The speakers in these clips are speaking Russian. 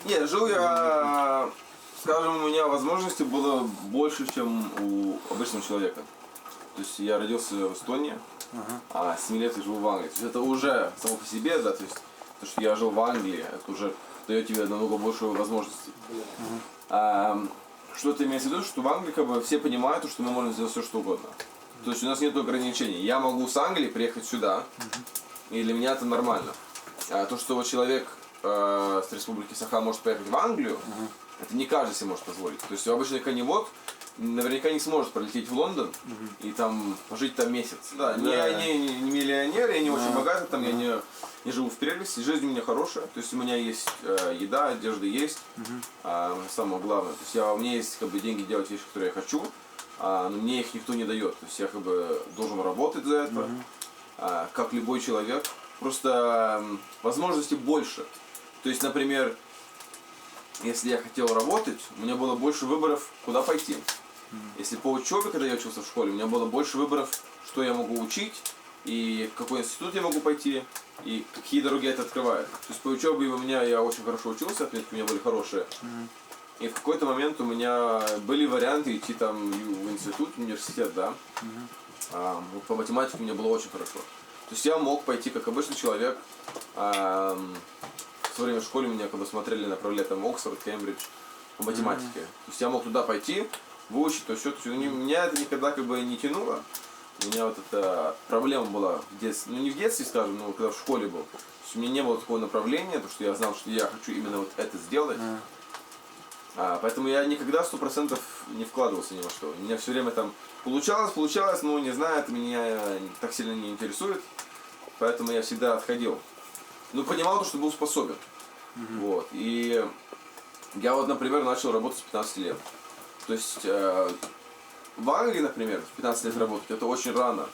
Нет, жил я, скажем, у меня возможностей было больше, чем у обычного человека. То есть я родился в Эстонии, а с 7 лет я живу в Англии. То есть это уже само по себе, да, то есть то, что я жил в Англии, это уже дает тебе намного больше возможностей. Что это имеется в виду, что в Англии как бы все понимают, что мы можем сделать все, что угодно. То есть у нас нет ограничений. Я могу с Англии приехать сюда, и для меня это нормально. А то, что вот человек с Республики Саха может поехать в Англию, это не каждый себе может позволить. То есть обычный коневод наверняка не сможет пролететь в Лондон и там пожить там месяц. Да, я не миллионер, я не очень богатый, там я не живу в прелести, жизнь у меня хорошая, то есть у меня есть еда, одежда есть, самое главное, то есть у меня есть как бы деньги делать вещи, которые я хочу, но мне их никто не дает, то есть я как бы должен работать за это, как любой человек, просто возможностей больше. То есть, например, если я хотел работать, у меня было больше выборов, куда пойти. Если по учебе, когда я учился в школе, у меня было больше выборов, что я могу учить, и в какой институт я могу пойти, и какие дороги это открывает. То есть по учебе у меня я очень хорошо учился, отметки у меня были хорошие. И в какой-то момент у меня были варианты идти там в институт, в университет, да. По математике у меня было очень хорошо. То есть я мог пойти как обычный человек. В свое время в школе меня когда смотрели, направляли там Оксфорд, Кембридж по математике. То есть я мог туда пойти, выучить, то все. Меня это никогда как бы не тянуло. У меня вот эта проблема была в детстве, ну не в детстве, скажем, но когда в школе был. То есть у меня не было такого направления, потому что я знал, что я хочу именно вот это сделать. Поэтому я никогда 100% не вкладывался ни во что. У меня все время там получалось, но не знаю, это меня так сильно не интересует. Поэтому я всегда отходил. Ну, понимал то, что был способен. Вот. И я вот, например, начал работать с 15 лет. То есть в Англии, например, в 15 лет работать, это очень рано.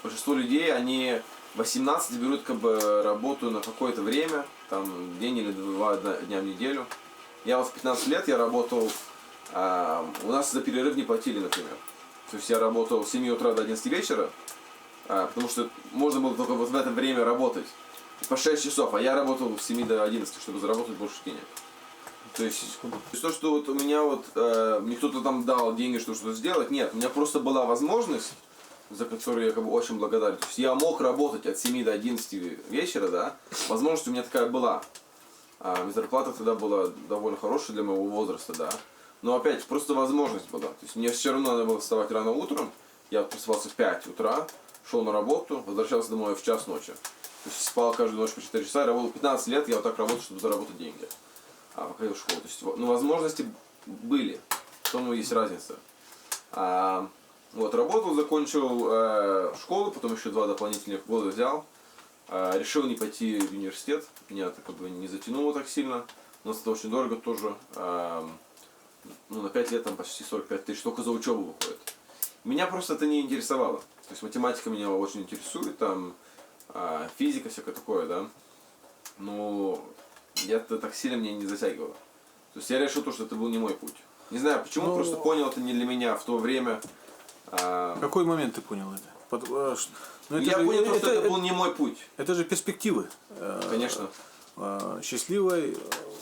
Большинство людей, они 18 берут как бы работу на какое-то время, там день или 2 дня в неделю. Я вот в 15 лет я работал, у нас за перерыв не платили, например. То есть я работал с 7 утра до 11 вечера, потому что можно было только вот в это время работать. По 6 часов, а я работал с 7 до 11, чтобы заработать больше денег. То есть то, что вот у меня вот, мне кто-то там дал деньги, чтобы что-то сделать, нет, у меня просто была возможность, за которую я как бы очень благодарен. То есть я мог работать от 7 до 11 вечера, да, возможность у меня такая была. Зарплата тогда была довольно хорошая для моего возраста, да. Но опять, просто возможность была. То есть мне все равно надо было вставать рано утром, я просыпался в 5 утра, шел на работу, возвращался домой в час ночи. То есть спал каждую ночь по 4 часа, работал 15 лет, я вот так работал, чтобы заработать деньги. Ходил в школу. То есть, ну, возможности были, в том есть разница. Вот, работал, закончил школу, потом еще 2 дополнительных года взял. Решил не пойти в университет, меня это как бы не затянуло так сильно. У нас это очень дорого тоже. Ну, на 5 лет там почти 45 тысяч, только за учебу выходит. Меня просто это не интересовало. То есть математика меня очень интересует, там физика, всякое такое, да. Но это так сильно меня не затягивало. То есть я решил, что это был не мой путь. Не знаю почему, просто понял, это не для меня в то время. В какой момент ты понял это? Я понял, что это был не мой путь. Это же перспективы. Конечно. Счастливой,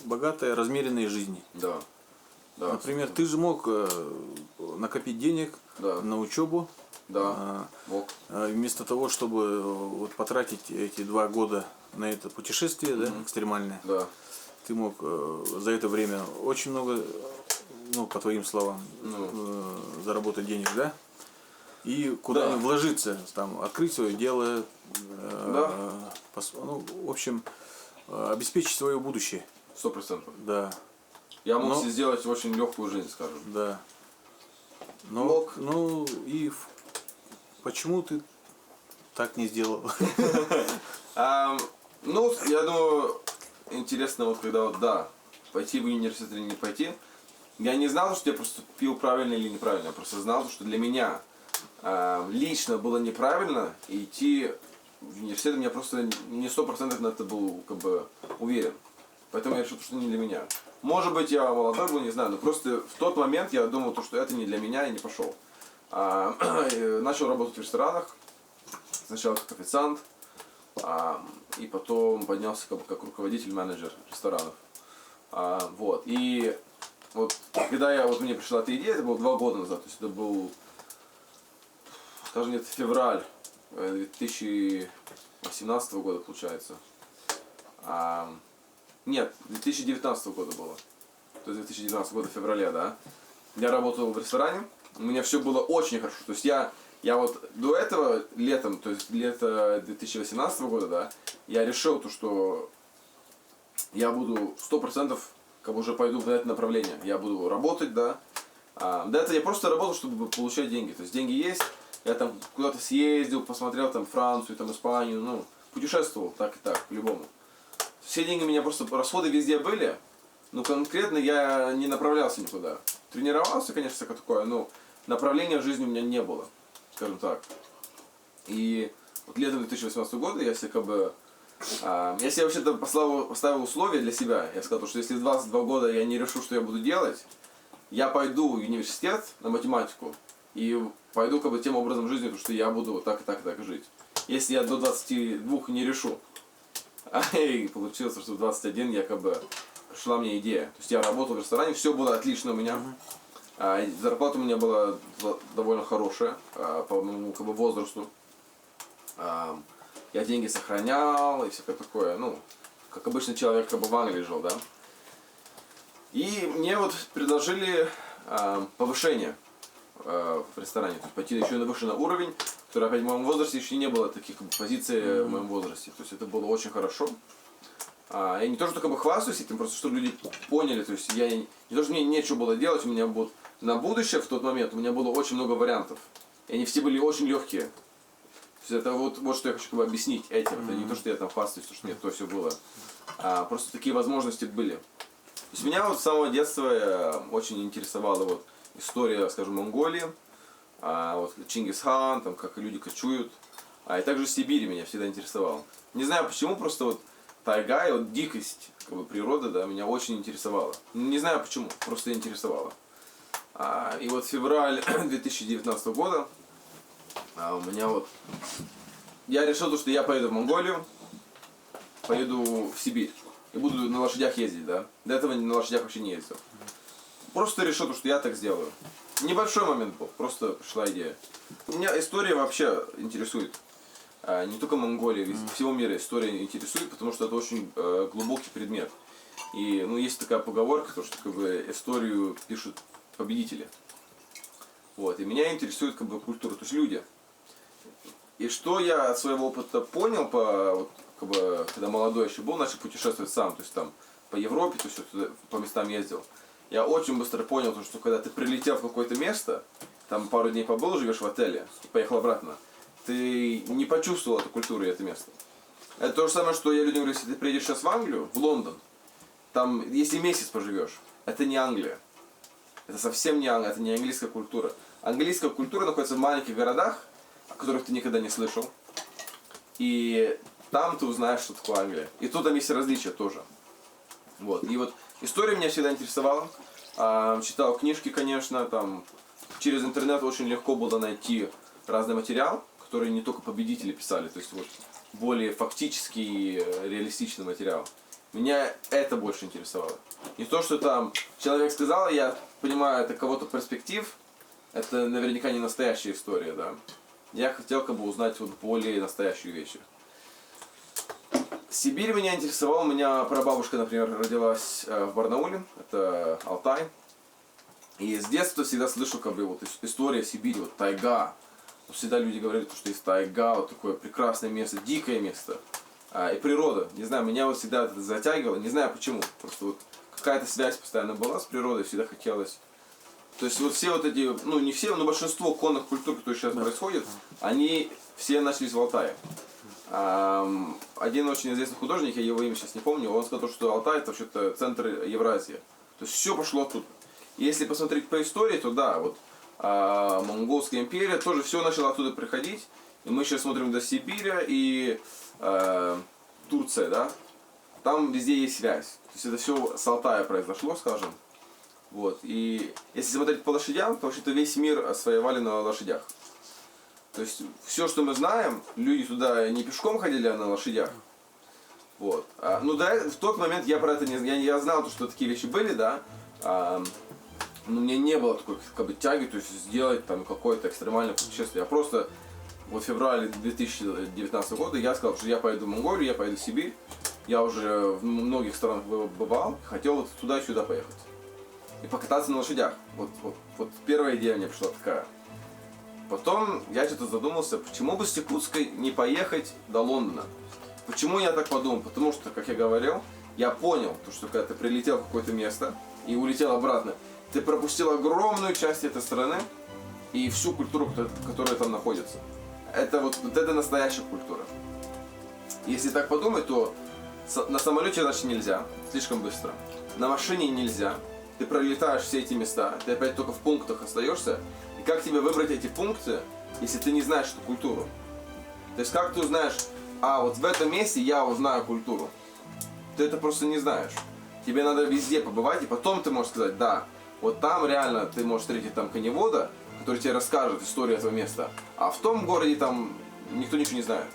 богатой, размеренной жизни. Да. Да, например, абсолютно. ты же мог накопить денег на учебу. Да, мог. Вместо того, чтобы вот потратить эти 2 года на это путешествие, да, экстремальное, ты мог за это время очень много, ну, по твоим словам, заработать денег, да? И куда-нибудь вложиться, там, открыть свое дело, ну, в общем, обеспечить свое будущее. 100%. Да. Я мог себе сделать очень легкую жизнь, скажем. Да. Но, ну и почему ты так не сделал? Ну, я думаю, интересно, вот когда вот, пойти в университет или не пойти. Я не знал, что я поступил правильно или неправильно. Я просто знал, что для меня лично было неправильно идти в университет. Я просто не 100% на это был как бы уверен. Поэтому я решил, что не для меня. Может быть, я молодой был, не знаю, но просто в тот момент я думал, что это не для меня и не пошел. Начал работать в ресторанах. Сначала как официант, и потом поднялся как руководитель, менеджер ресторанов. Вот. И вот когда мне пришла эта идея, это было 2 года назад, то есть это был, скажем, нет, февраль 2018 года, получается. Нет, 2019 года было. То есть 2019 года, февраля, да. Я работал в ресторане, у меня все было очень хорошо. То есть я вот до этого летом, то есть лето 2018 года, да, я решил то, что я буду 100% как бы уже пойду в это направление. Я буду работать, да. До этого я просто работал, чтобы получать деньги. То есть деньги есть, я там куда-то съездил, посмотрел там Францию, там Испанию, ну, путешествовал так и так, по-любому. Все деньги у меня просто, расходы везде были, но конкретно я не направлялся никуда. Тренировался, конечно, всякое такое, но направления в жизни у меня не было, скажем так. И вот летом 2018 года я себе как бы... я себе вообще-то поставил условия для себя. Я сказал, что если в 22 года я не решу, что я буду делать, я пойду в университет на математику и пойду как бы тем образом жизни, что я буду вот так и так и так жить. Если я до 22 не решу. И получилось, что в 21 я как бы пришла мне идея. То есть я работал в ресторане, все было отлично у меня. Зарплата у меня была довольно хорошая по моему как бы возрасту. Я деньги сохранял и всякое такое, ну, как обычный человек как бы в Англии жил, да. И мне вот предложили повышение в ресторане, то есть пойти еще на выше на уровень, который опять в моем возрасте еще не было таких как бы, позиций в моем возрасте. То есть это было очень хорошо. Я не то, что как бы хвастаюсь этим, просто чтобы люди поняли, то есть я не то, что мне нечего было делать, у меня вот на будущее в тот момент у меня было очень много вариантов. И они все были очень легкие. То есть это вот что я хочу как бы объяснить этим. Это не то, что я там хвастаюсь, что нет, то все было. Просто такие возможности были. То есть меня вот с самого детства очень интересовала вот история, скажем, Монголии, вот Чингисхан, там как люди кочуют. И также Сибирь меня всегда интересовала. Не знаю почему, просто вот тайга и вот дикость как бы, природы, да, меня очень интересовала. Не знаю почему, просто интересовала. И вот февраль 2019 года у меня вот... Я решил, что я поеду в Монголию, поеду в Сибирь и буду на лошадях ездить, да. До этого на лошадях вообще не ездил. Просто решил, что я так сделаю. Небольшой момент был, просто пришла идея. Меня история вообще интересует. Не только Монголия, всего мира история интересует, потому что это очень глубокий предмет. И ну, есть такая поговорка, что как бы, историю пишут победители. Вот. И меня интересует как бы, культура, то есть люди. И что я от своего опыта понял, вот, как бы, когда молодой еще был, начал путешествовать сам, то есть там по Европе, то есть вот, по местам ездил. Я очень быстро понял, что когда ты прилетел в какое-то место, там пару дней побыл, живешь в отеле и поехал обратно, ты не почувствовал эту культуру и это место. Это то же самое, что я людям говорю, если ты приедешь сейчас в Англию, в Лондон, там, если месяц поживешь, это не Англия. Это совсем не Англия, это не английская культура. Английская культура находится в маленьких городах, о которых ты никогда не слышал. И там ты узнаешь, что такое Англия. И тут там есть различия тоже. Вот. И вот история меня всегда интересовала. Читал книжки, конечно, там через интернет очень легко было найти разный материал, который не только победители писали, то есть вот более фактический, реалистичный материал. Меня это больше интересовало. Не то, что там человек сказал, я понимаю, это кого-то перспектив, это наверняка не настоящая история, да. Я хотел как бы узнать вот более настоящие вещи. Сибирь меня интересовала, у меня прабабушка, например, родилась в Барнауле, это Алтай. И с детства всегда слышу как бы вот история Сибири, вот тайга. Всегда люди говорили, что есть тайга, вот такое прекрасное место, дикое место. И природа. Не знаю, меня вот всегда это затягивало, не знаю почему. Просто вот какая-то связь постоянно была с природой, всегда хотелось. То есть вот все вот эти, ну не все, но большинство конных культур, которые сейчас происходят, они все начались в Алтае. Один очень известный художник, я его имя сейчас не помню, он сказал, что Алтай это вообще-то центр Евразии. То есть все пошло оттуда. И если посмотреть по истории, то да, вот Монголская империя тоже все начало оттуда приходить. И мы сейчас смотрим до Сибири и Турция, да, там везде есть связь. То есть это все с Алтая произошло, скажем. Вот. И если смотреть по лошадям, то вообще-то весь мир освоевали на лошадях. То есть все, что мы знаем, люди туда не пешком ходили, а на лошадях. Вот. Ну да, в тот момент я про это не знал. Я знал, что такие вещи были, да. Но мне не было такой как бы тяги, то есть сделать там какое-то экстремальное путешествие. Я просто вот в феврале 2019 года я сказал, что я поеду в Монголию, я поеду в Сибирь. Я уже в многих странах бывал, хотел вот туда и сюда поехать. И покататься на лошадях. Вот первая идея мне пришла такая. Потом я что-то задумался, почему бы с Якутска не поехать до Лондона. Почему я так подумал? Потому что, как я говорил, я понял, что когда ты прилетел в какое-то место и улетел обратно, ты пропустил огромную часть этой страны и всю культуру, которая там находится. Это вот это настоящая культура. Если так подумать, то на самолете, значит, нельзя, слишком быстро. На машине нельзя. Ты пролетаешь все эти места, ты опять только в пунктах остаешься. И как тебе выбрать эти пункты, если ты не знаешь эту культуру? То есть как ты узнаешь, вот в этом месте я узнаю культуру? Ты это просто не знаешь. Тебе надо везде побывать, и потом ты можешь сказать, да, вот там реально ты можешь встретить там коневода, который тебе расскажет историю этого места. А в том городе там никто ничего не знает.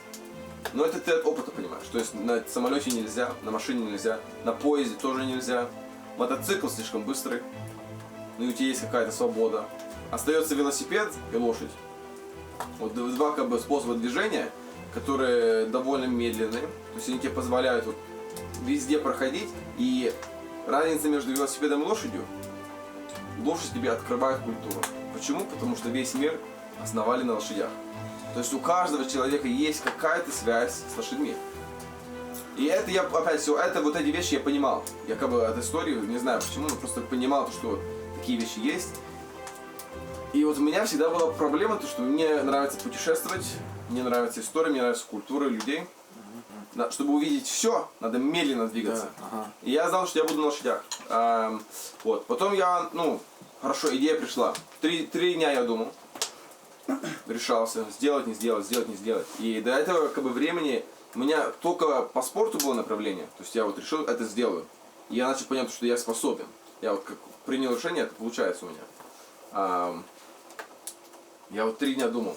Но это ты от опыта понимаешь. То есть на самолете нельзя, на машине нельзя, на поезде тоже нельзя. Мотоцикл слишком быстрый, ну и у тебя есть какая-то свобода. Остается велосипед и лошадь. Вот два как бы способа движения, которые довольно медленные. То есть они тебе позволяют вот везде проходить. И разница между велосипедом и лошадью, лошадь тебе открывает культуру. Почему? Потому что весь мир основали на лошадях. То есть у каждого человека есть какая-то связь с лошадьми. И это я, опять все, это вот эти вещи я понимал. Я как бы от истории, не знаю почему, но просто понимал, что вот такие вещи есть. И вот у меня всегда была проблема, то, что мне нравится путешествовать, мне нравится история, мне нравится культура людей. Чтобы увидеть все, надо медленно двигаться. Да, ага. И я знал, что я буду на лошадях. Вот. Потом я, хорошо, идея пришла. Три дня я думал, решался, сделать, не сделать, сделать, не сделать. И до этого как бы времени у меня только по спорту было направление. То есть я вот решил, это сделаю. И я начал понимать, что я способен. Я вот как принял решение, это получается у меня. Я вот 3 дня думал.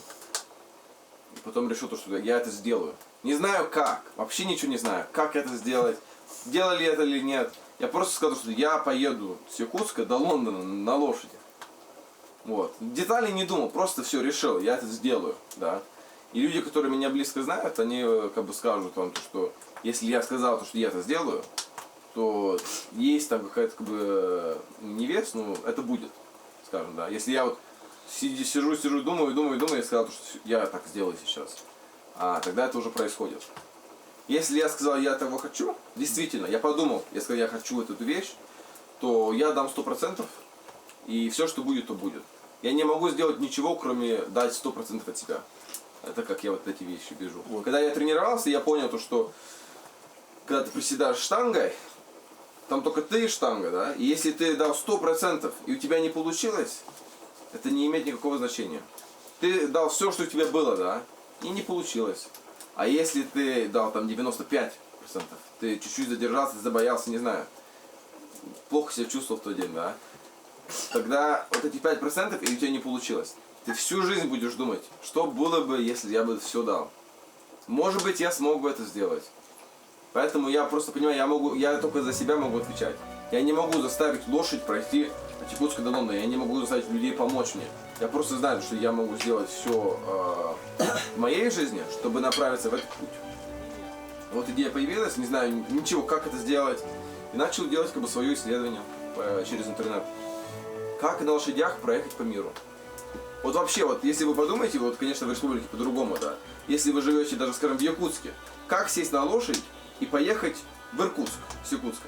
И потом решил, что я это сделаю. Не знаю как, вообще ничего не знаю, как это сделать, делали это или нет. Я просто сказал, что я поеду с Якутска до Лондона на лошади. Вот. Деталей не думал, просто все решил, я это сделаю, да. И люди, которые меня близко знают, они как бы скажут вам, что если я сказал, что я это сделаю, то есть там какая-то как бы невест, это будет, скажем, да. Если я вот сижу, думаю, я сказал, что я так сделаю сейчас, тогда это уже происходит. Если я сказал, я этого хочу, действительно, я подумал, я сказал, я хочу эту вещь, то я дам 100%, и все, что будет, то будет. Я не могу сделать ничего, кроме дать 100% от себя. Это как я вот эти вещи вижу. Вот. Когда я тренировался, я понял то, что когда ты приседаешь штангой, там только ты и штанга, да? И если ты дал 100% и у тебя не получилось, это не имеет никакого значения. Ты дал все, что у тебя было, да? И не получилось. А если ты дал там 95%, ты чуть-чуть задержался, забоялся, не знаю, плохо себя чувствовал в тот день, да? Тогда вот эти 5% и у тебя не получилось. Ты всю жизнь будешь думать, что было бы, если я бы все дал. Может быть, я смог бы это сделать. Поэтому я просто понимаю, я только за себя могу отвечать. Я не могу заставить лошадь пройти от Якутска до Лондона. Я не могу заставить людей помочь мне. Я просто знаю, что я могу сделать все в моей жизни, чтобы направиться в этот путь. Вот идея появилась, не знаю ничего, как это сделать. И начал делать как бы свое исследование через интернет. Как на лошадях проехать по миру. Вот вообще, вот если вы подумаете, вот, конечно, в республике по-другому, да. Если вы живете даже, скажем, в Якутске, как сесть на лошадь и поехать в Иркутск, с Якутска?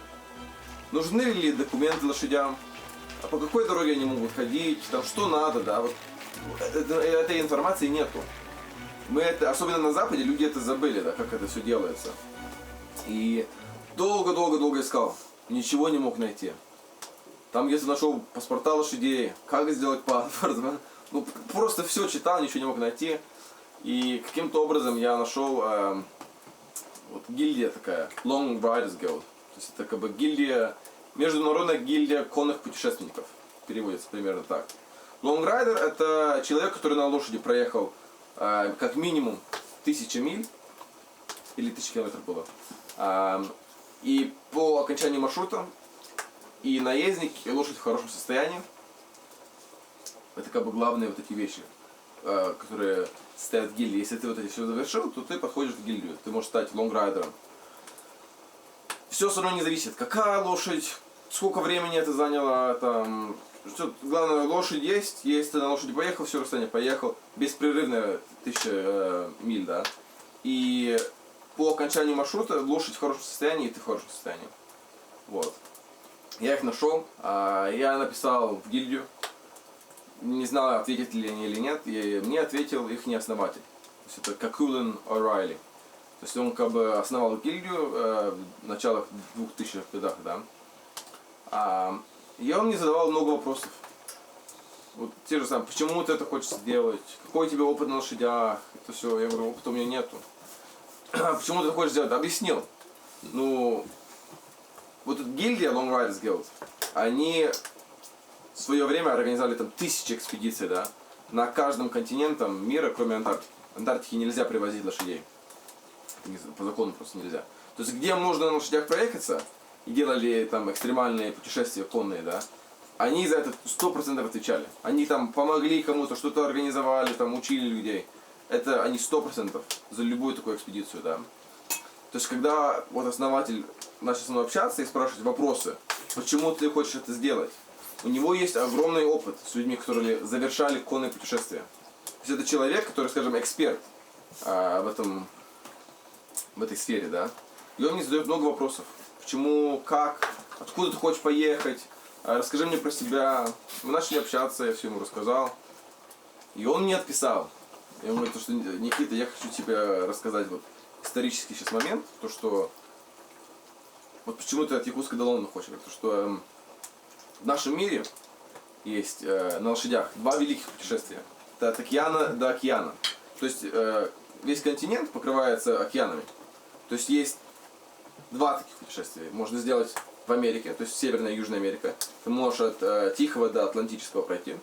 Нужны ли документы лошадям? А по какой дороге они могут ходить? Там, что надо, да? Вот, этой информации нету. Особенно на Западе, люди это забыли, да, как это все делается. И долго искал, ничего не мог найти. Там где-то нашел паспорта лошадей, как сделать паспорт. Просто все читал, ничего не мог найти. И каким-то образом я нашел вот гильдия такая, Long Riders Guild. То есть это как бы гильдия, международная гильдия конных путешественников. Переводится примерно так. Long Rider это человек, который на лошади проехал как минимум 1000 миль, или 1000 километров было. И по окончанию маршрута и наездник, и лошадь в хорошем состоянии. Это как бы главные вот эти вещи, которые стоят в гильдии. Если ты вот эти все завершил, то ты подходишь в гильдию. Ты можешь стать лонграйдером. Все все равно не зависит, какая лошадь, сколько времени это заняло, там, что, главное, лошадь есть, ты на лошади поехал, все расстояние поехал, беспрерывно 1000 миль, да. И по окончанию маршрута лошадь в хорошем состоянии, и ты в хорошем состоянии. Вот. Я их нашел, я написал в гильдию, не знал, ответят ли они или нет, и мне ответил их основатель. То есть это Какулин О'Райли. То есть он как бы основал гильдию в началах 2000-х годах, да. И он мне задавал много вопросов. Вот те же самые, почему ты это хочешь сделать, какой у тебя опыт на лошадях, это все. Я говорю, опыта у меня нету. Почему ты это хочешь сделать? Объяснил. Ну, вот эта гильдия Long Riders Guild, они в свое время организовали там 1000 экспедиций, да, на каждом континенте мира, кроме Антарктики. Антарктике нельзя привозить лошадей. По закону просто нельзя. То есть где нужно на лошадях проехаться и делали там экстремальные путешествия конные, да, они за это 100% отвечали. Они там помогли кому-то, что-то организовали, там учили людей. Это они 100% за любую такую экспедицию, да. То есть когда вот основатель начал со мной общаться и спрашивать вопросы, почему ты хочешь это сделать, у него есть огромный опыт с людьми, которые завершали конные путешествия. То есть это человек, который, скажем, эксперт в этой сфере, да. И он мне задает много вопросов. Почему, как, откуда ты хочешь поехать, расскажи мне про себя. Мы начали общаться, я все ему рассказал. И он мне отписал. Я ему говорю, что Никита, я хочу тебе рассказать вот исторический сейчас момент, то что вот почему ты от Якутска до Лондона хочешь. То что в нашем мире есть на лошадях 2 великих путешествия. Это от океана до океана. То есть весь континент покрывается океанами. То есть есть 2 таких путешествия. Можно сделать в Америке, то есть Северная и Южная Америка. Ты можешь от Тихого до Атлантического пройти.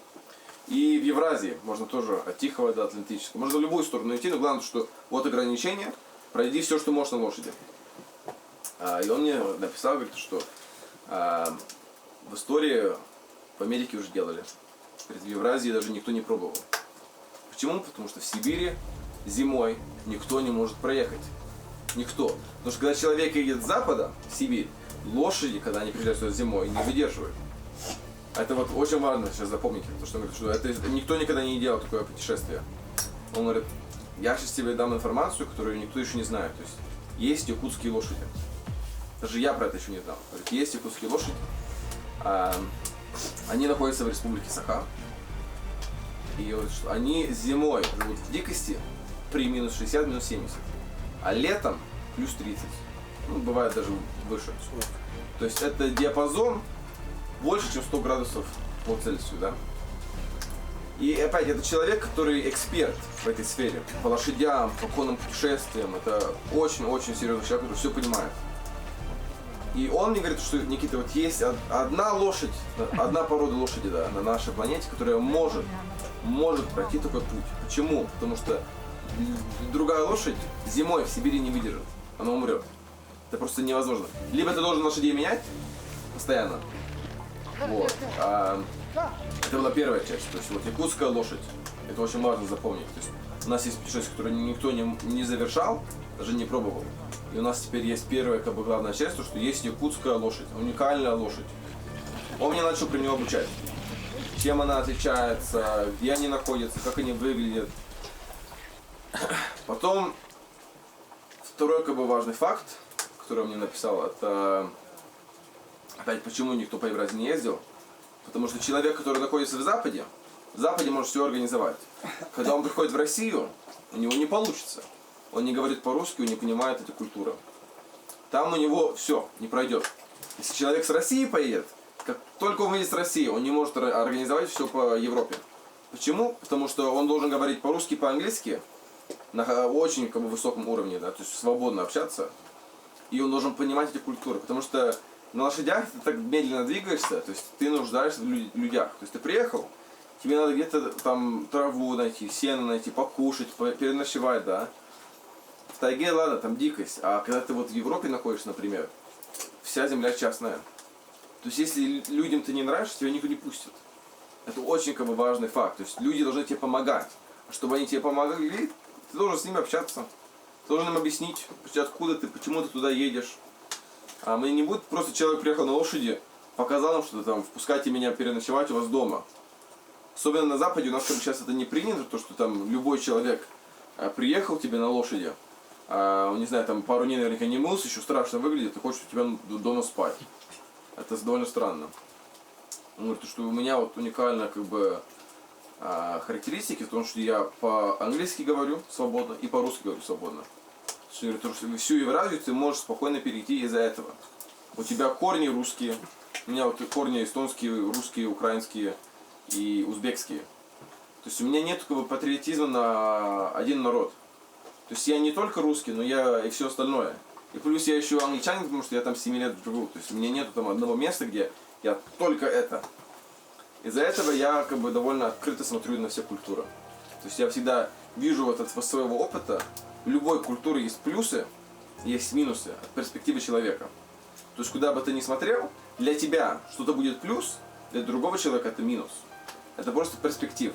И в Евразии можно тоже от Тихого до Атлантического. Можно в любую сторону идти, но главное, что вот ограничение, пройди все, что можешь на лошади. И он мне написал, говорит, что в истории в Америке уже делали. В Евразии даже никто не пробовал. Почему? Потому что в Сибири зимой никто не может проехать. Никто. Потому что когда человек едет с запада в Сибирь, лошади, когда они приезжают сюда зимой, не выдерживают. Это вот очень важно сейчас запомнить, потому что он говорит, что это никто никогда не делал такое путешествие. Он говорит, я сейчас тебе дам информацию, которую никто еще не знает. То есть якутские лошади. Даже я про это еще не знал. Говорит, есть якутские лошади. Они находятся в республике Саха. И говорит, что они зимой живут в дикости при минус 60, минус 70. А летом плюс 30. Ну, бывает даже выше. То есть это диапазон больше, чем 100 градусов по Цельсию, да? И опять, это человек, который эксперт в этой сфере. По лошадям, по конным путешествиям. Это очень-очень серьезный человек, который все понимает. И он мне говорит, что, Никита, вот есть одна лошадь, одна порода лошади, да, на нашей планете, которая может пройти такой путь. Почему? Потому что другая лошадь зимой в Сибири не выдержит. Она умрет. Это просто невозможно. Либо ты должен лошадей менять постоянно. Вот. Это была первая часть. То есть вот якутская лошадь. Это очень важно запомнить. То есть у нас есть путешествия, которые никто не завершал, даже не пробовал. И у нас теперь есть первая, как бы, главная часть, то, что есть якутская лошадь, уникальная лошадь. Он меня начал при нее обучать. Чем она отличается, где они находятся, как они выглядят. Потом, второй, как бы, важный факт, который он мне написал, это опять почему никто по Евразии не ездил. Потому что человек, который находится в Западе может все организовать. Когда он приходит в Россию, у него не получится. Он не говорит по-русски, он не понимает эту культуру. Там у него все, не пройдет. Если человек с России поедет, как только он выйдет с России, он не может организовать все по Европе. Почему? Потому что он должен говорить по-русски, по-английски на очень, как бы, высоком уровне, да, то есть свободно общаться. И он должен понимать эти культуры. Потому что на лошадях ты так медленно двигаешься, то есть ты нуждаешься в людях. То есть ты приехал, тебе надо где-то там траву найти, сено найти, покушать, переночевать, да. в тайге, ладно, там дикость, а когда ты вот в Европе находишься, например, вся земля частная. То есть если людям ты не нравишься, тебя никто не пустит. Это очень как бы важный факт. То есть люди должны тебе помогать. А чтобы они тебе помогли, ты должен с ними общаться. Ты должен им объяснить, откуда ты, почему ты туда едешь. А мне не будет просто человек приехал на лошади, показал нам что-то там, впускайте меня переночевать у вас дома. Особенно на Западе у нас как бы сейчас это не принято, то что там любой человек приехал тебе на лошади, не знаю, там пару дней наверняка не мылся, еще страшно выглядит, и хочет у тебя дома спать. Это довольно странно. Он говорит, что у меня вот уникальная как бы характеристики в том, что я по-английски говорю свободно и по-русски говорю свободно. Потому что всю Евразию ты можешь спокойно перейти из-за этого. У тебя корни русские, у меня вот корни эстонские, русские, украинские и узбекские. То есть у меня нет как бы патриотизма на один народ. То есть я не только русский, но я и все остальное. И плюс я еще англичанин, потому что я там 7 лет живу. То есть у меня нету там одного места, где я только это. Из-за этого я как бы довольно открыто смотрю на все культуры. То есть я всегда вижу вот от своего опыта, в любой культуре есть плюсы, есть минусы от перспективы человека. То есть куда бы ты ни смотрел, для тебя что-то будет плюс, для другого человека это минус. Это просто перспектив.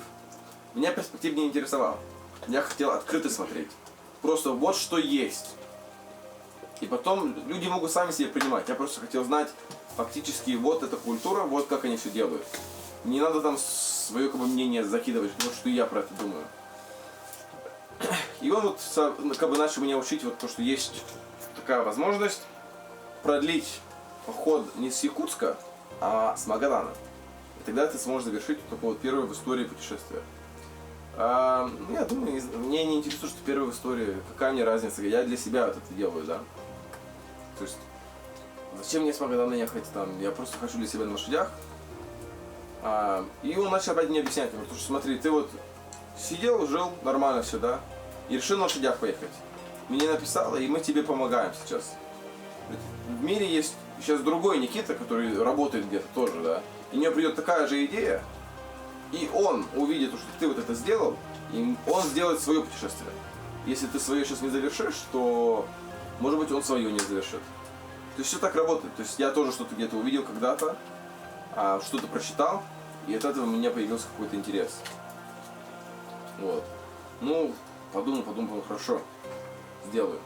Меня перспектив не интересовал. Я хотел открыто смотреть. Просто вот что есть. И потом люди могут сами себе принимать. Я просто хотел знать фактически вот эта культура, вот как они все делают. Не надо там свое как бы, мнение закидывать, вот что я про это думаю. И он вот как бы начал меня учить, вот то, что есть такая возможность продлить поход не с Якутска, а с Магадана. И тогда ты сможешь завершить такое вот первое в истории путешествие. Я думаю, мне не интересует, что первое в истории, какая мне разница, я для себя вот это делаю, да. То есть, зачем мне с Магадана ехать там, я просто хочу для себя на лошадях. И он начал опять мне объяснять, потому что смотри, ты вот сидел, жил, нормально все, да, и решил на лошадях поехать. Мне написала, и мы тебе помогаем сейчас. В мире есть сейчас другой Никита, который работает где-то тоже, да, и у него придет такая же идея, и он увидит, что ты вот это сделал, и он сделает свое путешествие. Если ты свое сейчас не завершишь, то, может быть, он свое не завершит. То есть все так работает. То есть я тоже что-то где-то увидел когда-то, что-то прочитал, и от этого у меня появился какой-то интерес. Вот. Ну, подумал, хорошо, сделаю.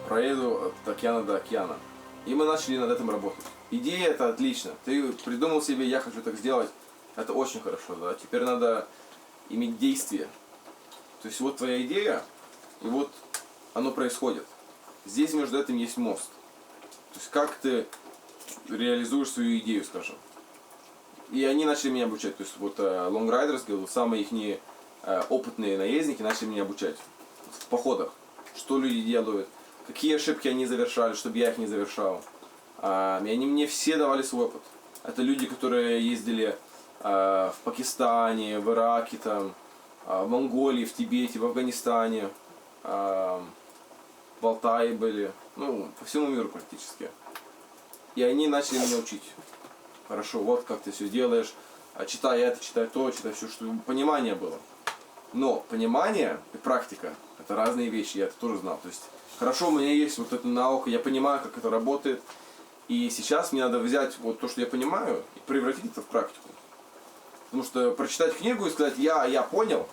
Проеду от океана до океана. И мы начали над этим работать. Идея это отлично. Ты придумал себе, я хочу так сделать. Это очень хорошо, да. Теперь надо иметь действие. То есть вот твоя идея, и вот оно происходит. Здесь между этим есть мост. То есть как ты реализуешь свою идею, скажем. И они начали меня обучать. То есть вот Long Riders, самые их опытные наездники начали меня обучать в походах. Что люди делают, какие ошибки они завершали, чтобы я их не завершал. И они мне все давали свой опыт. Это люди, которые ездили в Пакистане, в Ираке, там, в Монголии, в Тибете, в Афганистане, в Алтае были, ну, по всему миру практически. И они начали меня учить. Хорошо, вот как ты все делаешь, читай это, читай то, читай все, чтобы понимание было. Но понимание и практика – это разные вещи, я это тоже знал. То есть, хорошо, у меня есть вот эта наука, я понимаю, как это работает. И сейчас мне надо взять вот то, что я понимаю, и превратить это в практику. Потому что прочитать книгу и сказать я понял,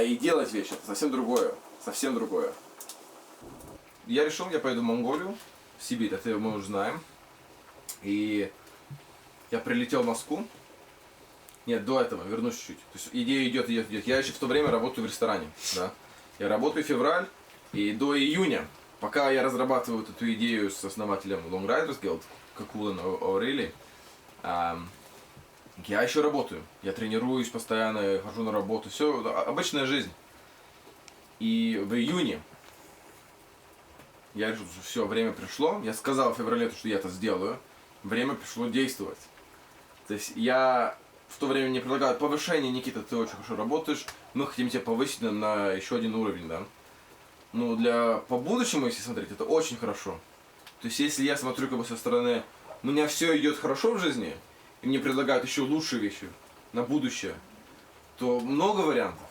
и делать вещи – это совсем другое. Совсем другое. Я решил, я поеду в Монголию, в Сибирь, это мы уже знаем. И я прилетел в Москву. Нет, до этого, вернусь чуть-чуть. То есть идея идет. Я еще в то время работаю в ресторане. Да? Я работаю февраль, и до июня, пока я разрабатываю вот эту идею с основателем Long Riders Guild, Какулан О'Рейли, я еще работаю. Я тренируюсь постоянно, хожу на работу. Все, обычная жизнь. И в июне я решил, что все, время пришло. Я сказал в феврале, что я это сделаю. Время пришло действовать. То есть я в то время мне предлагают повышение: Никита, ты очень хорошо работаешь, мы хотим тебя повысить на еще один уровень, да. Ну, по будущему, если смотреть, это очень хорошо. То есть если я смотрю как бы со стороны, у меня все идет хорошо в жизни, и мне предлагают еще лучшие вещи на будущее, то много вариантов.